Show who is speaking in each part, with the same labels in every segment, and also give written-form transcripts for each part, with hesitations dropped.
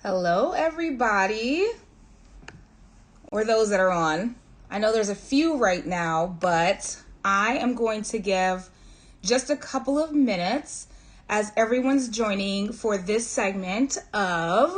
Speaker 1: Hello, everybody, or those that are on. I know there's a few right now, but I am going to give just a couple of minutes as everyone's joining for this segment of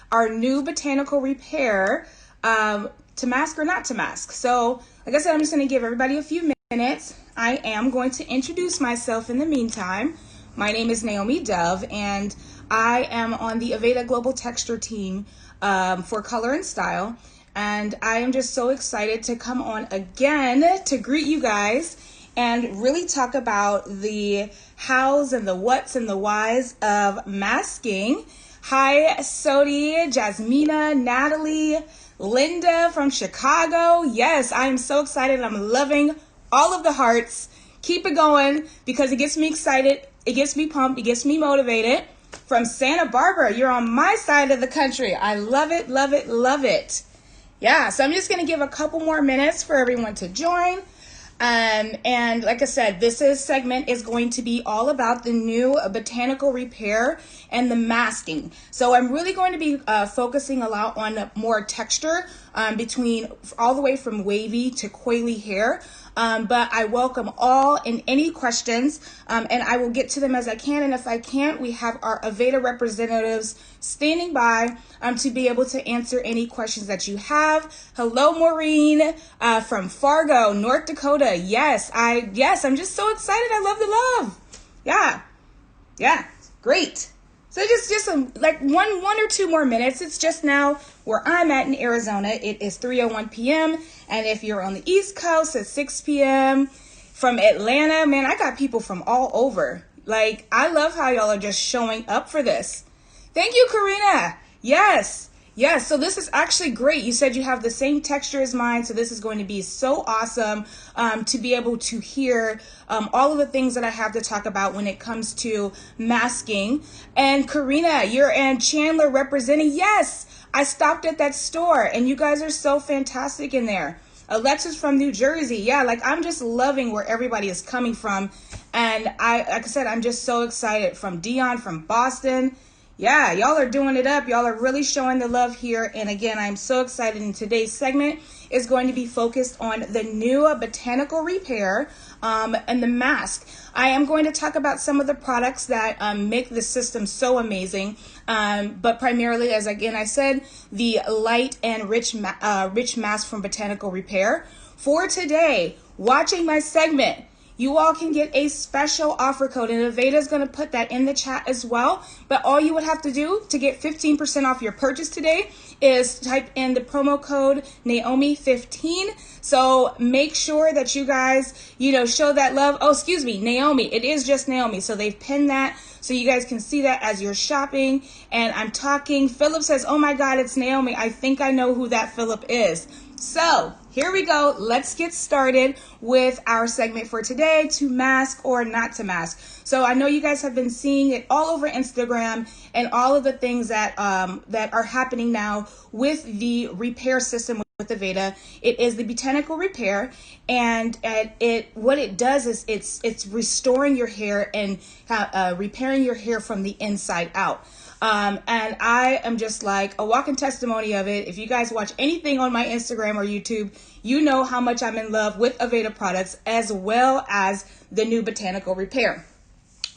Speaker 1: our new botanical repair, to mask or not to mask. So, like I said, I'm just going to give everybody a few minutes. I am going to introduce myself in the meantime. My name is Naomi Dove, and I am on the Aveda Global Texture team for color and style. And I am just so excited to come on again to greet you guys and really talk about the hows and the whats and the whys of masking. Hi, Sodi, Jasmina, Natalie, Linda from Chicago. Yes, I am so excited. I'm loving all of the hearts. Keep it going because it gets me excited. It gets me pumped. It gets me motivated. From Santa Barbara, you're on my side of the country. I love it, love it, love it. Yeah, so I'm just going to give a couple more minutes for everyone to join. And like I said, this segment is going to be all about the new botanical repair and the masking. So I'm really going to be focusing a lot on more texture between all the way from wavy to coily hair. But I welcome all and any questions, and I will get to them as I can. And if I can't, we have our Aveda representatives standing by to be able to answer any questions that you have. Hello, Maureen from Fargo, North Dakota. Yes, I'm just so excited. I love the love. Yeah, great. So just like one or two more minutes. It's just now where I'm at in Arizona. It is 3:01 p.m. And if you're on the East Coast, it's 6 p.m. From Atlanta, man, I got people from all over. Like, I love how y'all are just showing up for this. Thank you, Karina. Yes. So this is actually great. You said you have the same texture as mine, so this is going to be so awesome to be able to hear all of the things that I have to talk about when it comes to masking. And Karina, you're in Chandler representing. Yes, I stopped at that store, and you guys are so fantastic in there. Alexa's from New Jersey. Yeah, like I'm just loving where everybody is coming from. And like I said, I'm just so excited. From Dion, from Boston. Yeah, y'all are doing it up. Y'all are really showing the love here. And again, I'm so excited. And today's segment is going to be focused on the new botanical repair and the mask. I am going to talk about some of the products that make the system so amazing. But primarily, as again I said, the light and rich mask from Botanical Repair. For today, watching my segment, you all can get a special offer code, and Aveda is going to put that in the chat as well. But all you would have to do to get 15% off your purchase today is type in the promo code Naomi15. So make sure that you guys, show that love. Oh, excuse me, Naomi. It is just Naomi. So they've pinned that so you guys can see that as you're shopping. And I'm talking. Philip says, oh my God, it's Naomi. I think I know who that Philip is. So here we go. Let's get started with our segment for today, to mask or not to mask. So I know you guys have been seeing it all over Instagram and all of the things that are happening now with the repair system with Aveda. It is the botanical repair, and what it does is it's restoring your hair and repairing your hair from the inside out. And I am just like a walking testimony of it. If you guys watch anything on my Instagram or YouTube, you know how much I'm in love with Aveda products as well as the new botanical repair.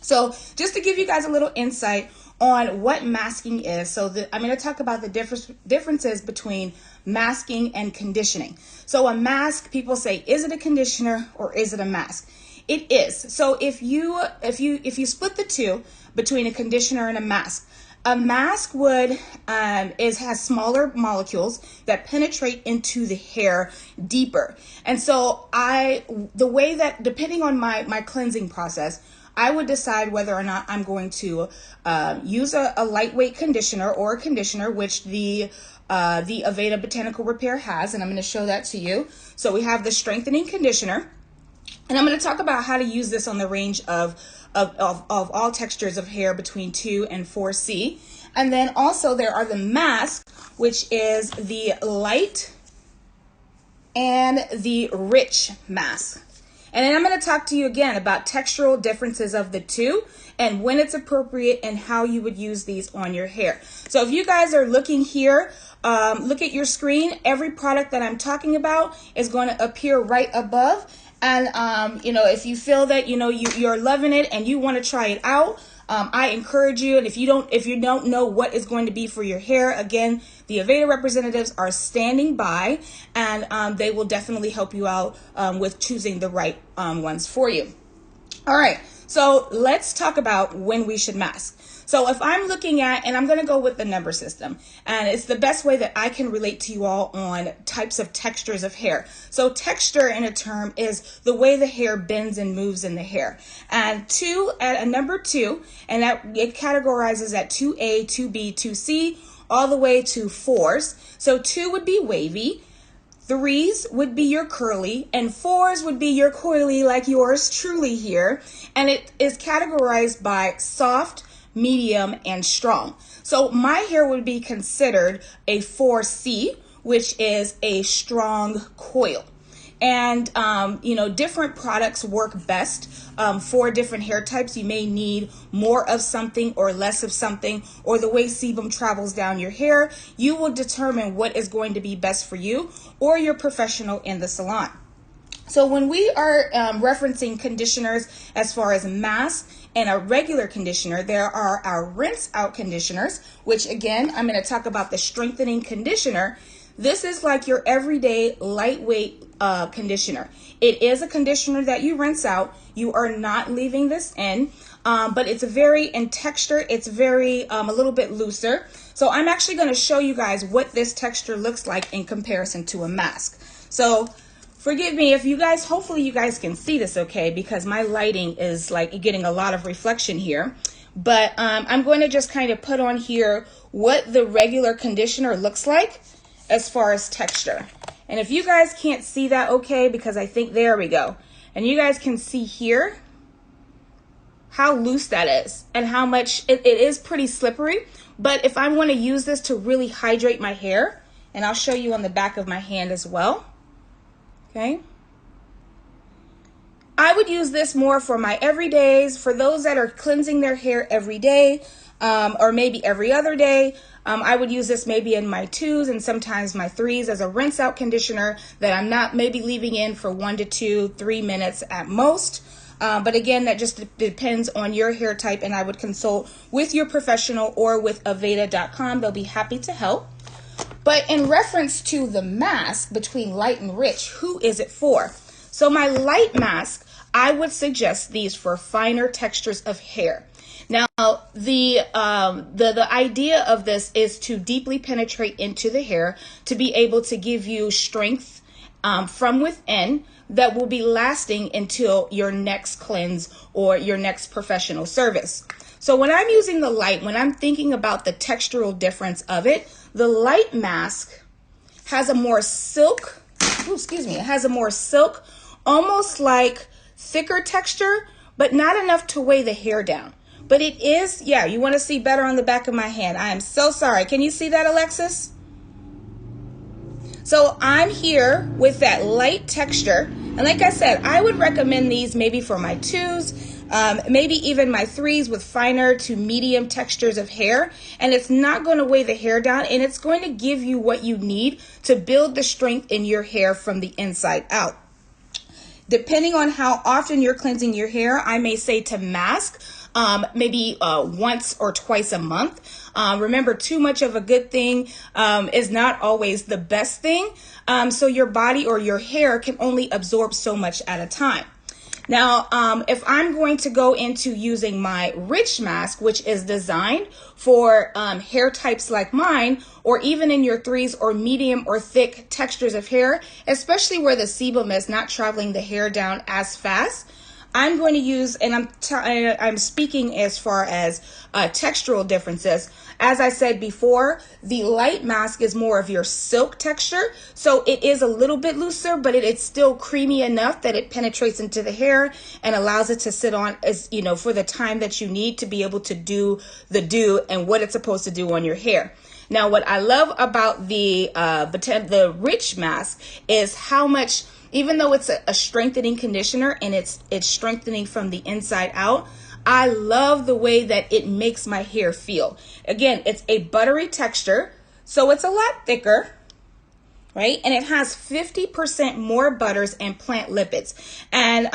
Speaker 1: So just to give you guys a little insight on what masking is. So I'm going to talk about the differences between masking and conditioning. So a mask, people say, is it a conditioner or is it a mask? It is. So if you split the two between a conditioner and a mask would has smaller molecules that penetrate into the hair deeper. And so the way that, depending on my cleansing process, I would decide whether or not I'm going to use a lightweight conditioner or a conditioner, which the Aveda Botanical Repair has, and I'm going to show that to you. So we have the strengthening conditioner, and I'm going to talk about how to use this on the range of all textures of hair between 2 and 4C. And then also there are the masks, which is the light and the rich mask. And then I'm going to talk to you again about textural differences of the two and when it's appropriate and how you would use these on your hair. So if you guys are looking here, look at your screen. Every product that I'm talking about is going to appear right above. And, you know, if you feel that, you know, you're loving it and you want to try it out, I encourage you. And if you don't know what is going to be for your hair, again, the Aveda representatives are standing by, and they will definitely help you out with choosing the right ones for you. All right. So let's talk about when we should mask. So if I'm looking at, and I'm going to go with the number system, and it's the best way that I can relate to you all on types of textures of hair. So texture in a term is the way the hair bends and moves in the hair. And at a number 2, and that it categorizes at 2A, 2B, 2C, all the way to 4s. So 2 would be wavy. 3s would be your curly, and 4s would be your coily, like yours truly here. And it is categorized by soft, medium, and strong. So my hair would be considered a 4C, which is a strong coil. And, you know, different products work best for different hair types. You may need more of something or less of something, or the way sebum travels down your hair. You will determine what is going to be best for you or your professional in the salon. So when we are referencing conditioners as far as Masque and a regular conditioner, there are our rinse out conditioners, which again, I'm going to talk about the strengthening conditioner. This is like your everyday lightweight conditioner. It is a conditioner that you rinse out. You are not leaving this in, but it's very in texture. It's very a little bit looser. So I'm actually going to show you guys what this texture looks like in comparison to a Masque. So forgive me if you guys, hopefully you guys can see this okay, because my lighting is like getting a lot of reflection here. But I'm going to just kind of put on here what the regular conditioner looks like as far as texture. And if you guys can't see that okay, because I think there we go. And you guys can see here how loose that is and how much it is pretty slippery. But if I want to use this to really hydrate my hair, and I'll show you on the back of my hand as well. Okay. I would use this more for my everydays, for those that are cleansing their hair every day, or maybe every other day. I would use this maybe in my 2s and sometimes my 3s as a rinse out conditioner that I'm not maybe leaving in for 1 to 2, 3 minutes at most. But again, that just depends on your hair type, and I would consult with your professional or with Aveda.com. They'll be happy to help. But in reference to the mask between light and rich, who is it for? So my light mask, I would suggest these for finer textures of hair. Now, the idea of this is to deeply penetrate into the hair to be able to give you strength from within that will be lasting until your next cleanse or your next professional service. So when I'm using the light, when I'm thinking about the textural difference of it, the light mask has a more silk, it has a more silk, almost like thicker texture, but not enough to weigh the hair down. But it is, yeah, you want to see better on the back of my hand. I am so sorry. Can you see that, Alexis? So I'm here with that light texture. And like I said, I would recommend these maybe for my 2s, maybe even my 3s with finer to medium textures of hair. And it's not going to weigh the hair down, and it's going to give you what you need to build the strength in your hair from the inside out. Depending on how often you're cleansing your hair, I may say to mask maybe once or twice a month. Remember, too much of a good thing is not always the best thing. So your body or your hair can only absorb so much at a time. Now, if I'm going to go into using my rich mask, which is designed for hair types like mine, or even in your 3s or medium or thick textures of hair, especially where the sebum is not traveling the hair down as fast, I'm going to use, and I'm speaking as far as textural differences. As I said before, the light mask is more of your silk texture. So it is a little bit looser, but it's still creamy enough that it penetrates into the hair and allows it to sit on, as you know, for the time that you need to be able to do the do and what it's supposed to do on your hair. Now, what I love about the rich mask is how much Even though it's a strengthening conditioner and it's strengthening from the inside out, I love the way that it makes my hair feel. Again, it's a buttery texture, so it's a lot thicker, right? And it has 50% more butters and plant lipids. And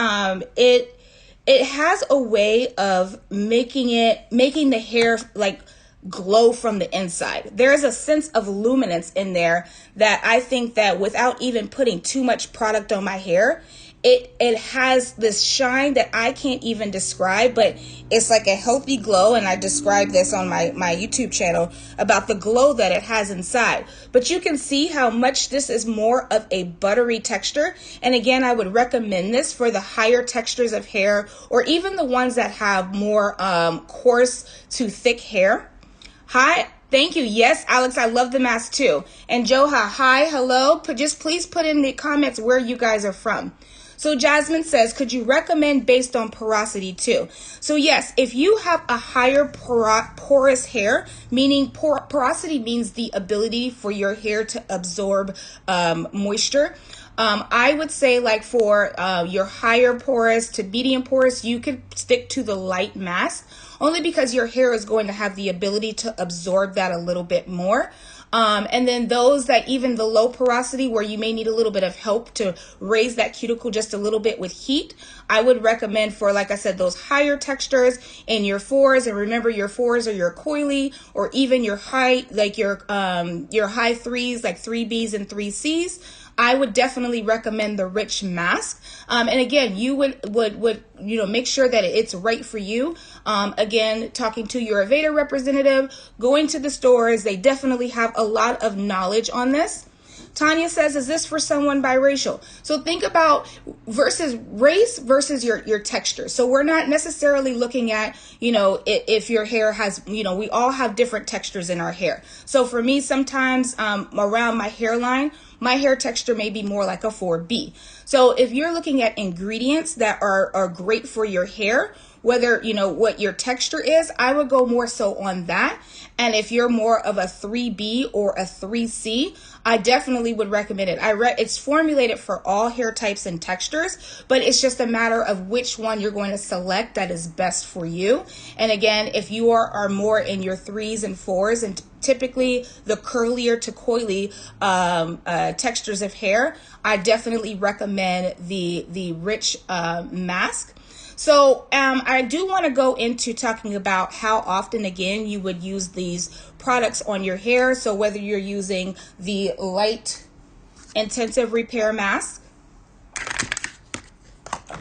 Speaker 1: it has a way of making the hair like glow from the inside. There's a sense of luminance in there that I think that without even putting too much product on my hair, it has this shine that I can't even describe, but it's like a healthy glow. And I described this on my YouTube channel about the glow that it has inside. But you can see how much this is more of a buttery texture. And again, I would recommend this for the higher textures of hair, or even the ones that have more coarse to thick hair. Hi, thank you. Yes, Alex, I love the mask too. And Joha, hi, hello. Just please put in the comments where you guys are from. So Jasmine says, could you recommend based on porosity too? So yes, if you have a higher porous hair, meaning porosity means the ability for your hair to absorb moisture. I would say like for your higher porous to medium porous, you could stick to the light mask, only because your hair is going to have the ability to absorb that a little bit more. And then those that even the low porosity where you may need a little bit of help to raise that cuticle just a little bit with heat, I would recommend for, like I said, those higher textures in your fours. And remember, your fours are your coily, or even your high, like your high threes, like 3Bs and 3Cs. I would definitely recommend the rich mask. And again, you would make sure that it's right for you. Again, talking to your Aveda representative, going to the stores, they definitely have a lot of knowledge on this. Tanya says, is this for someone biracial? So think about versus race versus your texture. So we're not necessarily looking at, if your hair has, we all have different textures in our hair. So for me, sometimes around my hairline, my hair texture may be more like a 4B. So if you're looking at ingredients that are great for your hair, whether, what your texture is, I would go more so on that. And if you're more of a 3B or a 3C, I definitely would recommend it. It's formulated for all hair types and textures, but it's just a matter of which one you're going to select that is best for you. And again, if you are more in your 3s and 4s, and typically the curlier to coily textures of hair, I definitely recommend the rich mask. So I do want to go into talking about how often, again, you would use these products on your hair. So whether you're using the light intensive repair mask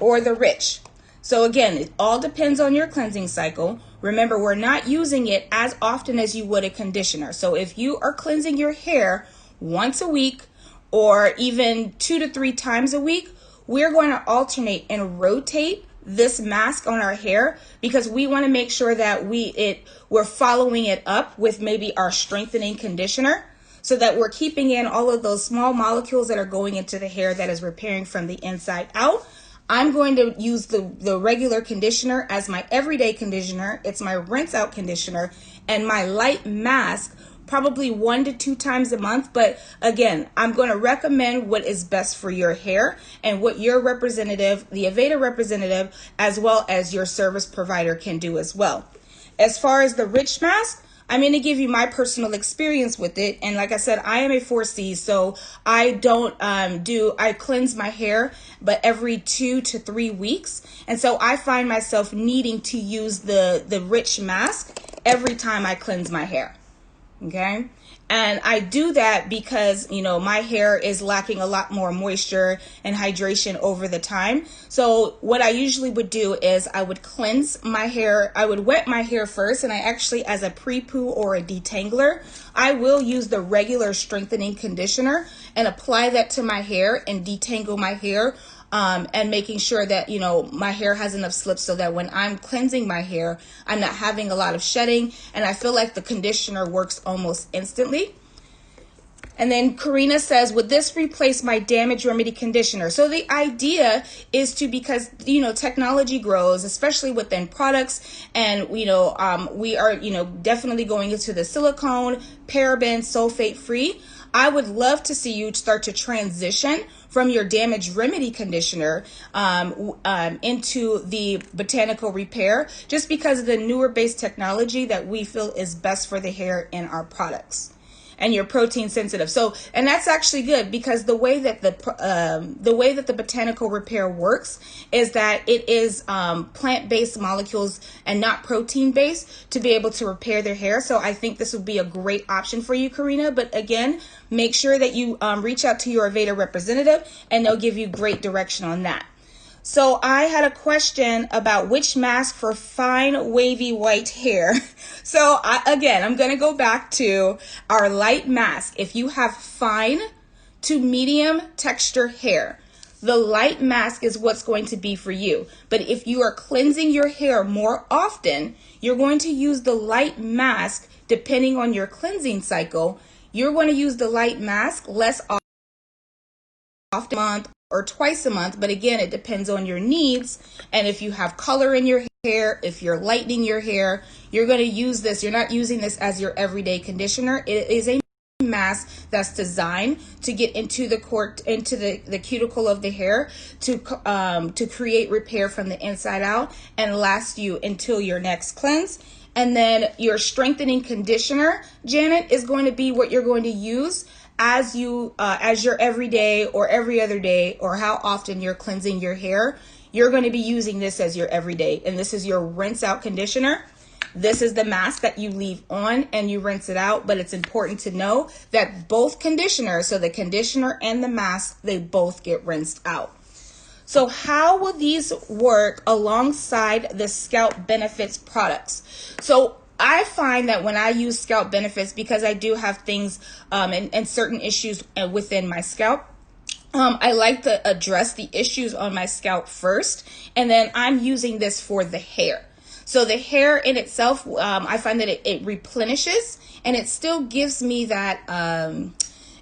Speaker 1: or the rich. So again, it all depends on your cleansing cycle. Remember, we're not using it as often as you would a conditioner. So if you are cleansing your hair once a week or even 2 to 3 times a week, we're going to alternate and rotate this mask on our hair, because we want to make sure that we're following it up with maybe our strengthening conditioner, so that we're keeping in all of those small molecules that are going into the hair that is repairing from the inside out. I'm going to use the regular conditioner as my everyday conditioner. It's my rinse out conditioner, and my light mask probably 1 to 2 times a month. But again, I'm going to recommend what is best for your hair and what your representative, the Aveda representative, as well as your service provider can do as well. As far as the rich mask, I'm going to give you my personal experience with it. And like I said, I am a 4C, so I don't I cleanse my hair, but every 2 to 3 weeks. And so I find myself needing to use the rich mask every time I cleanse my hair. Okay. And I do that because, my hair is lacking a lot more moisture and hydration over the time. So what I usually would do is I would cleanse my hair. I would wet my hair first. And I actually, as a pre-poo or a detangler, I will use the regular strengthening conditioner and apply that to my hair and detangle my hair. And making sure that, my hair has enough slip so that when I'm cleansing my hair, I'm not having a lot of shedding. And I feel like the conditioner works almost instantly. And then Karina says, would this replace my Damage Remedy conditioner? So the idea is because, technology grows, especially within products. And, we are, definitely going into the silicone, paraben, sulfate free. I would love to see you start to transition from your damage remedy conditioner into the botanical repair, just because of the newer based technology that we feel is best for the hair in our products. And you're protein sensitive. So, and that's actually good, because the way that the botanical repair works is that it is plant-based molecules and not protein-based to be able to repair their hair. So I think this would be a great option for you, Karina. But again, make sure that you reach out to your Aveda representative, and they'll give you great direction on that. So I had a question about which mask for fine wavy white hair. So again, I'm going to go back to our light mask. If you have fine to medium texture hair, the light mask is what's going to be for you. But if you are cleansing your hair more often, you're going to use the light mask depending on your cleansing cycle. You're going to use the light mask less often a month or twice a month, but again, it depends on your needs. And if you have color in your hair, if you're lightening your hair, you're going to use this. You're not using this as your everyday conditioner. It is a mask that's designed to get into the cuticle of the hair to create repair from the inside out and last you until your next cleanse. And then your strengthening conditioner, Janet, is going to be what you're going to use as your everyday or every other day, or how often you're cleansing your hair. You're going to be using this as your everyday, and this is your rinse out conditioner. This is the mask that you leave on and you rinse it out, but it's important to know that both conditioners, so the conditioner and the mask, they both get rinsed out. So how will these work alongside the Scalp Benefits products? So I find that when I use Scalp Benefits, because I do have things and certain issues within my scalp, I like to address the issues on my scalp first, and then I'm using this for the hair. So the hair in itself, I find that it replenishes, and it still gives me that,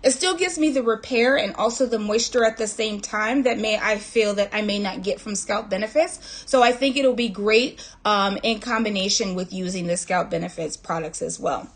Speaker 1: it still gives me the repair and also the moisture at the same time that I feel that I may not get from Scalp Benefits. So I think it'll be great in combination with using the Scalp Benefits products as well.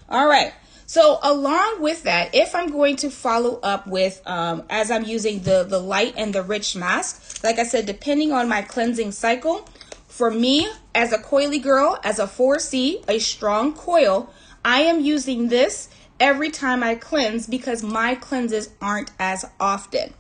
Speaker 1: All right. So along with that, if I'm going to follow up with, as I'm using the light and the rich mask, like I said, depending on my cleansing cycle, for me, as a coily girl, as a 4C, a strong coil, I am using this every time I cleanse because my cleanses aren't as often.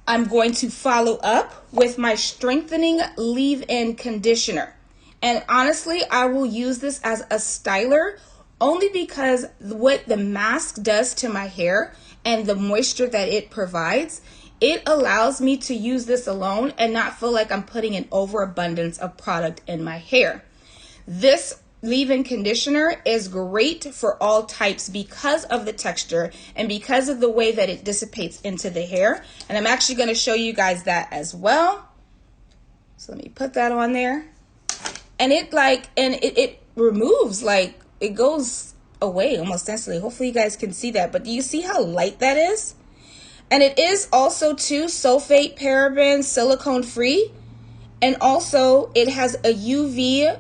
Speaker 1: I'm going to follow up with my strengthening leave-in conditioner. And honestly, I will use this as a styler only because what the mask does to my hair and the moisture that it provides, it allows me to use this alone and not feel like I'm putting an overabundance of product in my hair. This leave-in conditioner is great for all types because of the texture and because of the way that it dissipates into the hair. And I'm actually going to show you guys that as well. So let me put that on there. And it removes, like, it goes away almost instantly. Hopefully you guys can see that. But do you see how light that is? And it is also too sulfate, paraben, silicone free. And also it has a UV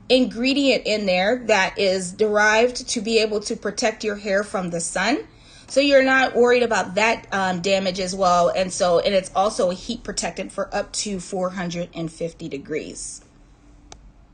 Speaker 1: ingredient in there that is derived to be able to protect your hair from the sun. So you're not worried about that damage as well. And it's also a heat protectant for up to 450 degrees.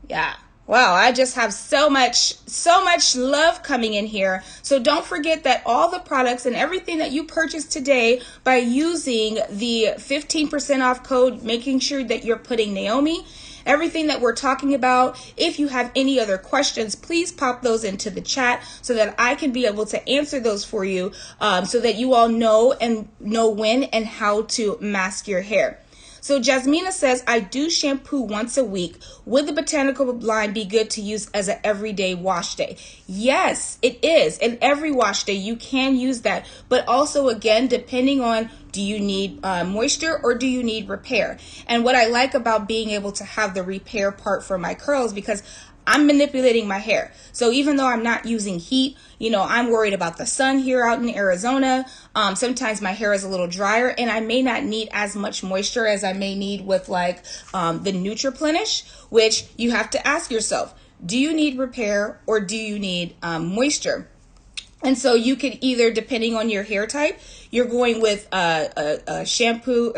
Speaker 1: Yeah. Wow, I just have so much love coming in here. So don't forget that all the products and everything that you purchase today by using the 15% off code, making sure that you're putting Naomi, everything that we're talking about. If you have any other questions, please pop those into the chat so that I can be able to answer those for you, so that you all know when and how to mask your hair. So Jasmina says, I do shampoo once a week. Would the botanical line be good to use as an everyday wash day? Yes, it is. And every wash day you can use that. But also, again, depending on, do you need moisture or do you need repair? And what I like about being able to have the repair part for my curls, because I'm manipulating my hair. So even though I'm not using heat, I'm worried about the sun here out in Arizona. Sometimes my hair is a little drier and I may not need as much moisture as I may need with the Nutriplenish, which you have to ask yourself, do you need repair or do you need moisture? And so you could either, depending on your hair type, you're going with a shampoo,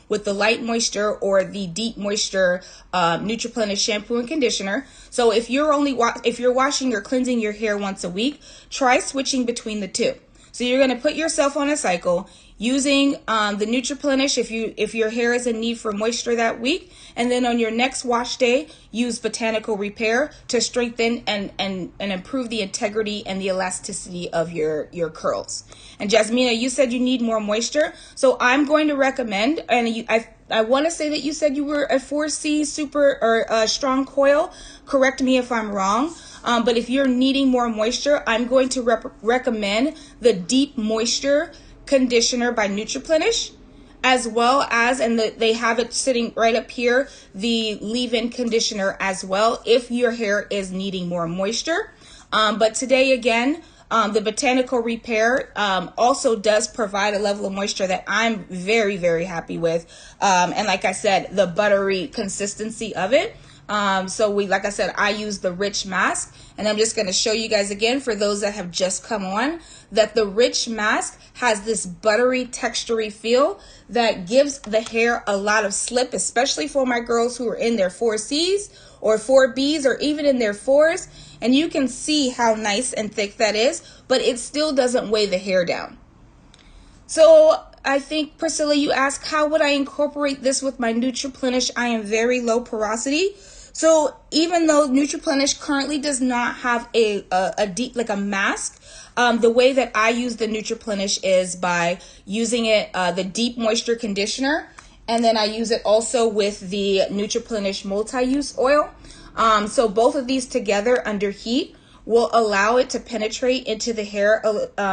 Speaker 1: with the light moisture or the deep moisture Nutriplenish shampoo and conditioner. So if you're washing or cleansing your hair once a week, try switching between the two. So you're going to put yourself on a cycle using the Nutriplenish if your hair is in need for moisture that week, and then on your next wash day, use Botanical Repair to strengthen and improve the integrity and the elasticity of your curls. And Jasmina, you said you need more moisture, so I'm going to recommend, and I want to say that you said you were a 4C super or strong coil. Correct me if I'm wrong. But if you're needing more moisture, I'm going to recommend the Deep Moisture Conditioner by Nutriplenish, as well as, and they have it sitting right up here, the leave-in conditioner as well, if your hair is needing more moisture. But today, again, the Botanical Repair also does provide a level of moisture that I'm very, very happy with. And like I said, the buttery consistency of it. Like I said, I use the Rich Masque, and I'm just going to show you guys again, for those that have just come on, that the Rich Masque has this buttery, textury feel that gives the hair a lot of slip, especially for my girls who are in their 4Cs or 4Bs or even in their 4s. And you can see how nice and thick that is, but it still doesn't weigh the hair down. So I think, Priscilla, you asked, how would I incorporate this with my Nutriplenish? I am very low porosity. So even though Nutriplenish currently does not have a deep, like a mask, the way that I use the Nutriplenish is by using it, the deep moisture conditioner, and then I use it also with the Nutriplenish Multi-Use Oil. So both of these together under heat will allow it to penetrate into the hair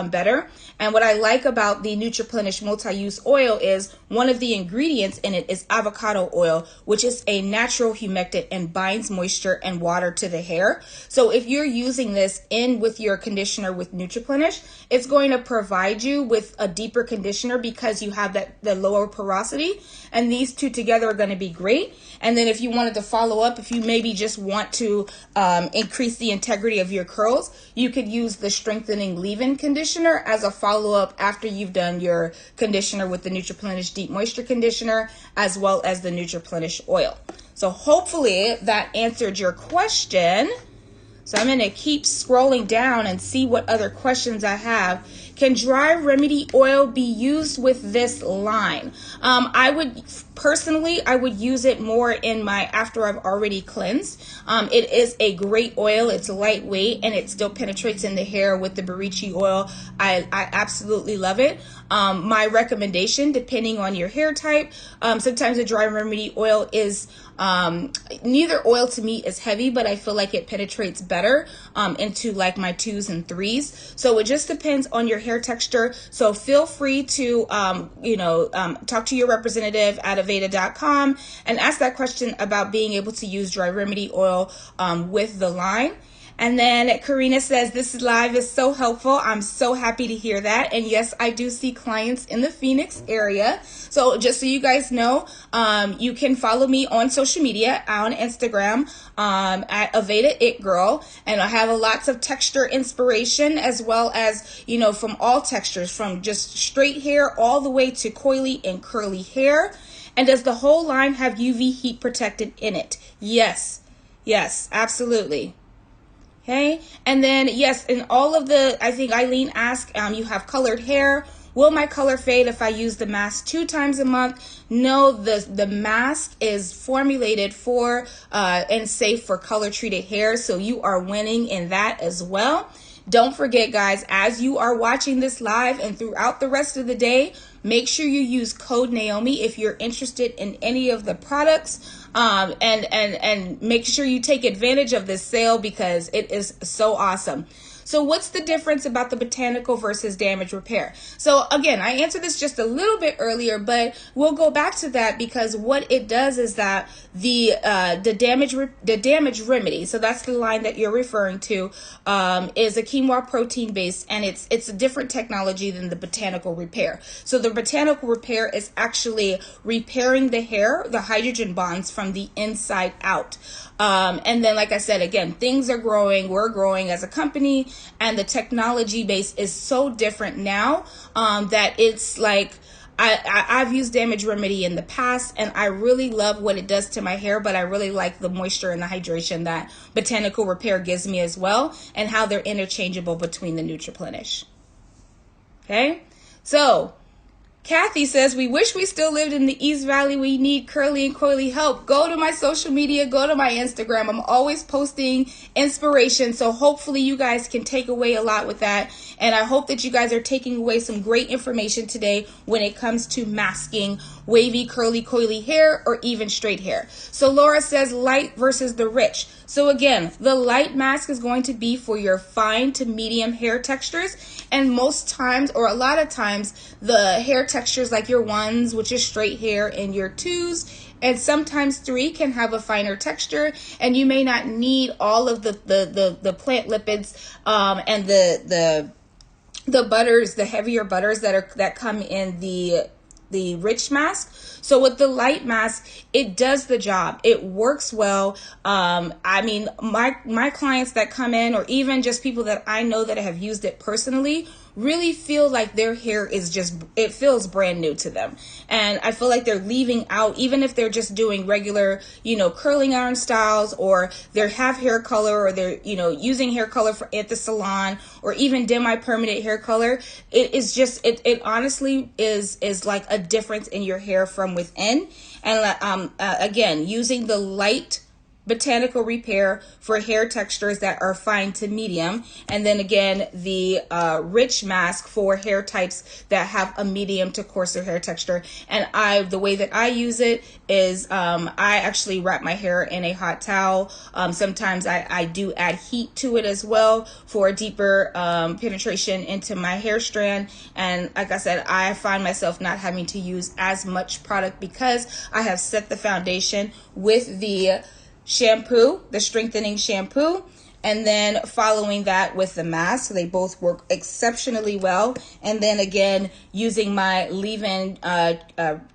Speaker 1: better. And what I like about the Nutriplenish Multi-Use Oil is one of the ingredients in it is avocado oil, which is a natural humectant and binds moisture and water to the hair. So if you're using this in with your conditioner with Nutriplenish, it's going to provide you with a deeper conditioner because you have the lower porosity, and these two together are going to be great. And then if you wanted to follow up, if you maybe just want to increase the integrity of your curls, you could use the strengthening leave-in conditioner as a follow-up after you've done your conditioner with the Nutriplenish Deep Moisture Conditioner, as well as the Nutriplenish Oil. So hopefully that answered your question. So I'm going to keep scrolling down and see what other questions I have. Can dry remedy oil be used with this line? I would use it more in after I've already cleansed. It is a great oil. It's lightweight and it still penetrates in the hair with the borichi oil. I absolutely love it. My recommendation, depending on your hair type, sometimes a dry remedy oil is neither oil to me is heavy, but I feel like it penetrates better into like my 2s and 3s. So it just depends on your hair texture. So feel free to talk to your representative at Aveda.com and ask that question about being able to use dry remedy oil with the line. And then Karina says, this live is so helpful. I'm so happy to hear that. And yes, I do see clients in the Phoenix area. So just so you guys know, you can follow me on social media, on Instagram, at Aveda It Girl. And I have lots of texture inspiration, as well as, from all textures, from just straight hair all the way to coily and curly hair. And does the whole line have UV heat protected in it? Yes, absolutely. Okay, and then yes, in all of I think Eileen asked, you have colored hair. Will my color fade if I use the mask 2 times a month? No, the mask is formulated for and safe for color treated hair, so you are winning in that as well. Don't forget, guys, as you are watching this live and throughout the rest of the day, make sure you use code Naomi if you're interested in any of the products. And make sure you take advantage of this sale because it is so awesome. So what's the difference about the botanical versus damage repair? So again, I answered this just a little bit earlier, but we'll go back to that because what it does is that the damage remedy, so that's the line that you're referring to, is a quinoa protein based, and it's a different technology than the botanical repair. So the botanical repair is actually repairing the hair, the hydrogen bonds from the inside out. And then, like I said, again, things are growing. We're growing as a company. and the technology base is so different now that it's like, I've used Damage Remedy in the past, and I really love what it does to my hair, but I really like the moisture and the hydration that Botanical Repair gives me as well, and how they're interchangeable between the Nutriplenish. Okay, so Kathy says, we wish we still lived in the East Valley. We need curly and coily help. Go to my social media, go to my Instagram. I'm always posting inspiration. So hopefully you guys can take away a lot with that. And I hope that you guys are taking away some great information today when it comes to masking wavy, curly, coily hair or even straight hair. So Laura says light versus the rich. So again, the light mask is going to be for your fine to medium hair textures. And most times, or a lot of times, the hair textures like your 1s, which is straight hair, and your 2s, and sometimes 3 can have a finer texture, and you may not need all of the plant lipids and the butters, the heavier butters that come in the rich mask. So with the light mask, it does the job. It works well. I mean, my clients that come in, or even just people that I know that have used it personally, really feel like their hair is just, it feels brand new to them. And I feel like they're leaving out, even if they're just doing regular, curling iron styles, or they have hair color, or they're, using hair color at the salon, or even permanent hair color. It is just, it honestly is like a difference in your hair from within. And again, using the light Botanical Repair for hair textures that are fine to medium, and then again the rich mask for hair types that have a medium to coarser hair texture. And the way that I use it is I actually wrap my hair in a hot towel. Sometimes I do add heat to it as well for a deeper penetration into my hair strand. And like I said, I find myself not having to use as much product because I have set the foundation with the shampoo, the strengthening shampoo, and then following that with the mask. So they both work exceptionally well. And then again, using my leave-in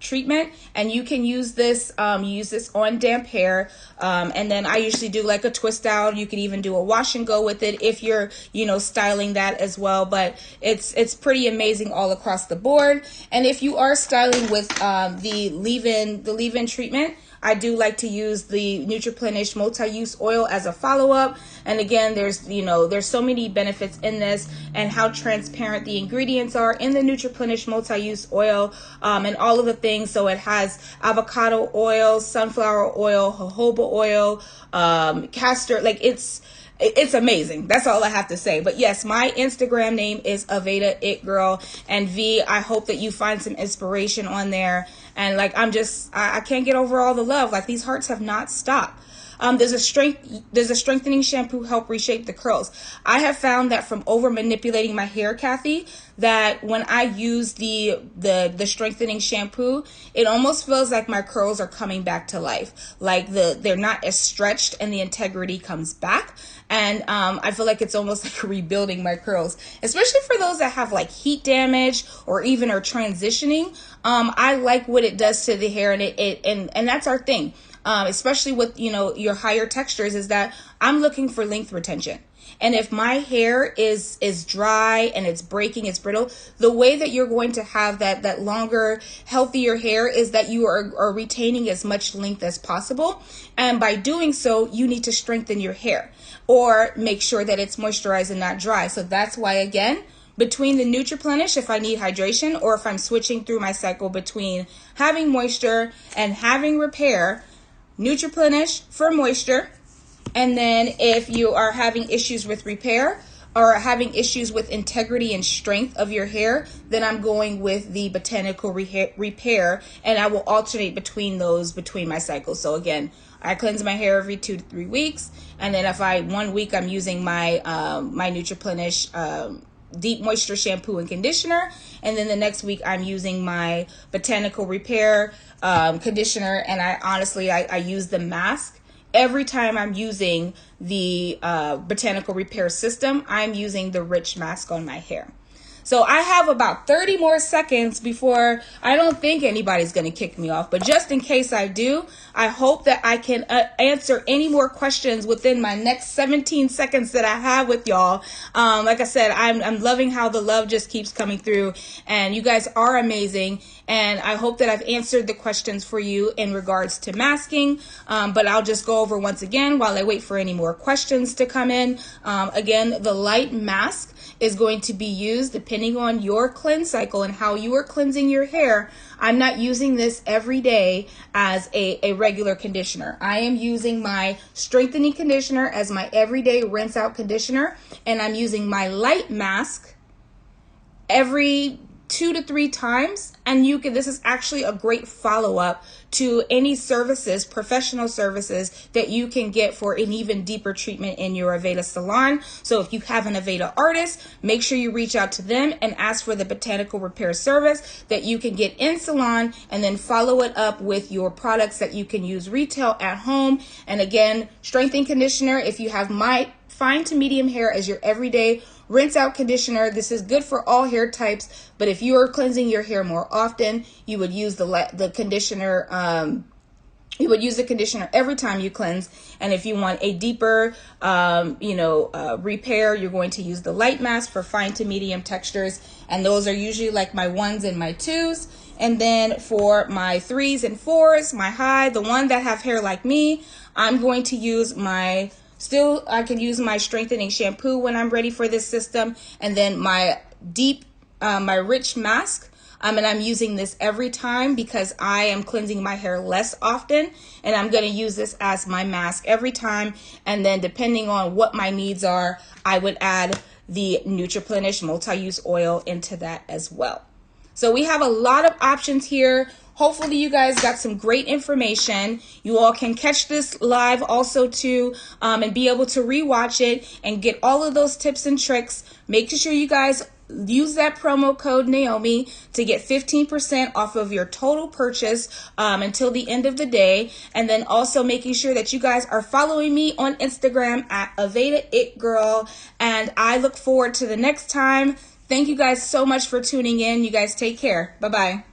Speaker 1: treatment, and you can use this on damp hair, and then I usually do like a twist out. You can even do a wash and go with it if you're styling that as well. But it's pretty amazing all across the board. And if you are styling with the leave-in treatment, I do like to use the Nutriplenish Multi-Use Oil as a follow-up. And again, there's so many benefits in this, and how transparent the ingredients are in the Nutriplenish Multi-Use Oil, and all of the things. So it has avocado oil, sunflower oil, jojoba oil, castor, like it's amazing. That's all I have to say. But yes, my Instagram name is Aveda It Girl. And V, I hope that you find some inspiration on there. And like, I can't get over all the love. Like, these hearts have not stopped. Does a strengthening shampoo help reshape the curls? I have found that from over manipulating my hair, Kathy, that when I use the strengthening shampoo, it almost feels like my curls are coming back to life. Like they're not as stretched, and the integrity comes back. And I feel like it's almost like rebuilding my curls, especially for those that have like heat damage or even are transitioning. I like what it does to the hair, and that's our thing. Especially with, your higher textures, is that I'm looking for length retention. And if my hair is dry and it's breaking, it's brittle, the way that you're going to have that longer, healthier hair is that you are retaining as much length as possible. And by doing so, you need to strengthen your hair or make sure that it's moisturized and not dry. So that's why, again, between the Nutriplenish, if I need hydration, or if I'm switching through my cycle between having moisture and having repair, Nutriplenish for moisture. And then if you are having issues with repair or having issues with integrity and strength of your hair, then I'm going with the Botanical Repair, and I will alternate between my cycles. So again, I cleanse my hair every 2 to 3 weeks, and then if 1 week I'm using my my Nutriplenish deep moisture shampoo and conditioner, and then the next week I'm using my Botanical Repair conditioner. And I use the mask every time I'm using the Botanical Repair system. I'm using the rich mask on my hair. So I have about 30 more seconds before I don't think anybody's going to kick me off. But just in case I do, I hope that I can answer any more questions within my next 17 seconds that I have with y'all. Like I said, I'm loving how the love just keeps coming through. And you guys are amazing. And I hope that I've answered the questions for you in regards to masking. But I'll just go over once again while I wait for any more questions to come in. Again, the light mask is going to be used depending on your cleanse cycle and how you are cleansing your hair. I'm not using this every day as a regular conditioner. I am using my strengthening conditioner as my everyday rinse out conditioner, and I'm using my light mask every 2 to 3 times. And this is actually a great follow-up to any services, professional services that you can get for an even deeper treatment in your Aveda salon. So if you have an Aveda artist, make sure you reach out to them and ask for the botanical repair service that you can get in salon, and then follow it up with your products that you can use retail at home. And again, strengthening conditioner, if you have my fine to medium hair as your everyday rinse out conditioner, this is good for all hair types. But if you are cleansing your hair more often, you would use the conditioner. You would use the conditioner every time you cleanse. And if you want a deeper, repair, you're going to use the light mask for fine to medium textures. And those are usually like my 1s and my 2s. And then for my 3s and 4s, my high, the one that have hair like me, I'm going to use I can use my strengthening shampoo when I'm ready for this system. And then my my rich mask. And I'm using this every time because I am cleansing my hair less often. And I'm going to use this as my mask every time. And then depending on what my needs are, I would add the Nutriplenish Multi-Use Oil into that as well. So we have a lot of options here. Hopefully you guys got some great information. You all can catch this live also too, and be able to rewatch it and get all of those tips and tricks. Make sure you guys use that promo code Naomi to get 15% off of your total purchase until the end of the day. And then also making sure that you guys are following me on Instagram at Aveda It Girl. And I look forward to the next time. Thank you guys so much for tuning in. You guys take care. Bye-bye.